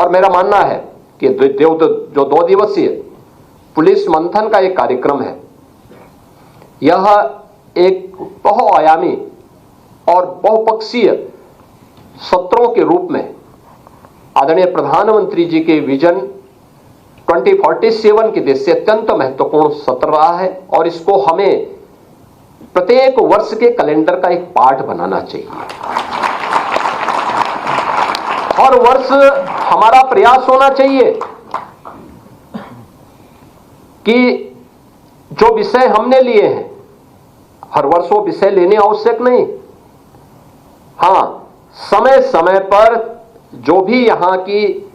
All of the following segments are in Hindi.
और मेरा मानना है कि जो 2 दिवसीय पुलिस मंथन का एक कार्यक्रम है, यह एक बहुआयामी और बहुपक्षीय सत्रों के रूप में आदरणीय प्रधानमंत्री जी के विजन 2047 की दृष्टि से अत्यंत महत्वपूर्ण सत्र रहा है और इसको हमें प्रत्येक वर्ष के कैलेंडर का एक पार्ट बनाना चाहिए। हर वर्ष हमारा प्रयास होना चाहिए कि जो विषय हमने लिए हैं, हर वर्ष वो विषय लेने आवश्यक नहीं, हां समय समय पर जो भी यहां की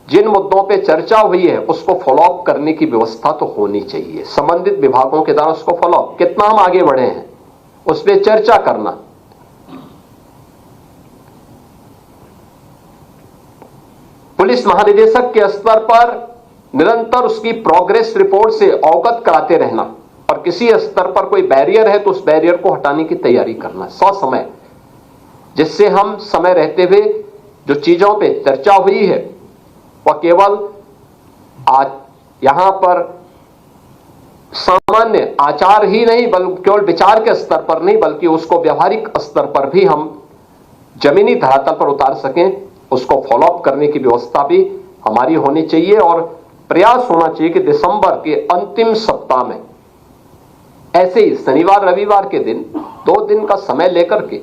जिन मुद्दों पे चर्चा हुई है उसको फॉलोअप करने की व्यवस्था तो होनी चाहिए। संबंधित विभागों के द्वारा उसको फॉलोअप, कितना हम आगे बढ़े हैं उस पर चर्चा करना। पुलिस महानिदेशक के स्तर पर निरंतर उसकी प्रोग्रेस रिपोर्ट से अवगत कराते रहना और किसी स्तर पर कोई बैरियर है तो उस बैरियर को हटाने की तैयारी करना ससमय, जिससे हम समय रहते हुए जो चीजों पे चर्चा हुई है वह केवल आज यहां पर सामान्य आचार ही नहीं, बल्कि केवल विचार के स्तर पर नहीं, बल्कि उसको व्यवहारिक स्तर पर भी हम जमीनी धरातल पर उतार सकें, उसको फॉलोअप करने की व्यवस्था भी हमारी होनी चाहिए। और प्रयास होना चाहिए कि दिसंबर के अंतिम सप्ताह में ऐसे ही शनिवार रविवार के दिन 2 दिन का समय लेकर के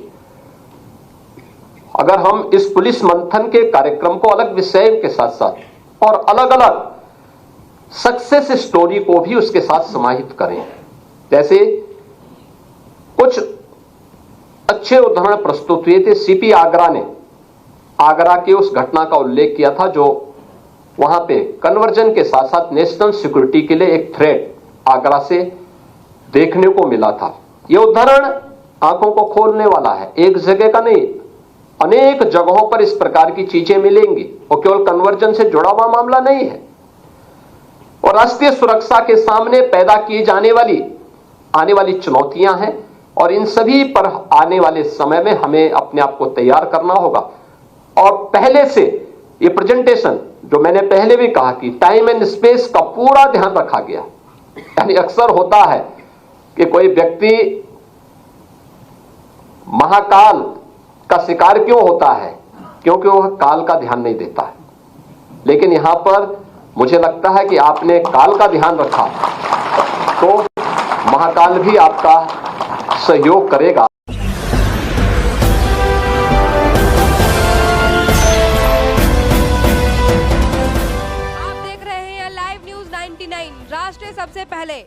अगर हम इस पुलिस मंथन के कार्यक्रम को अलग विषय के साथ साथ और अलग अलग सक्सेस स्टोरी को भी उसके साथ समाहित करें। जैसे कुछ अच्छे उदाहरण प्रस्तुत हुए थे। सीपी आगरा ने आगरा की उस घटना का उल्लेख किया था जो वहां पे कन्वर्जन के साथ साथ नेशनल सिक्योरिटी के लिए एक थ्रेट आगरा से देखने को मिला था। यह उदाहरण आंखों को खोलने वाला है। एक जगह का नहीं, अनेक जगहों पर इस प्रकार की चीजें मिलेंगी और केवल कन्वर्जन से जुड़ा हुआ मामला नहीं है। और राष्ट्रीय सुरक्षा के सामने पैदा की जाने वाली आने वाली चुनौतियां हैं और इन सभी पर आने वाले समय में हमें अपने आप को तैयार करना होगा। और पहले से ये प्रेजेंटेशन जो मैंने पहले भी कहा कि टाइम एंड स्पेस का पूरा ध्यान रखा गया। यानी अक्सर होता है कि कोई व्यक्ति महाकाल का शिकार क्यों होता है, क्योंकि वह काल का ध्यान नहीं देता है। लेकिन यहां पर मुझे लगता है कि आपने काल का ध्यान रखा तो महाकाल भी आपका सहयोग करेगा। आप देख रहे हैं लाइव न्यूज 99, राष्ट्र सबसे पहले।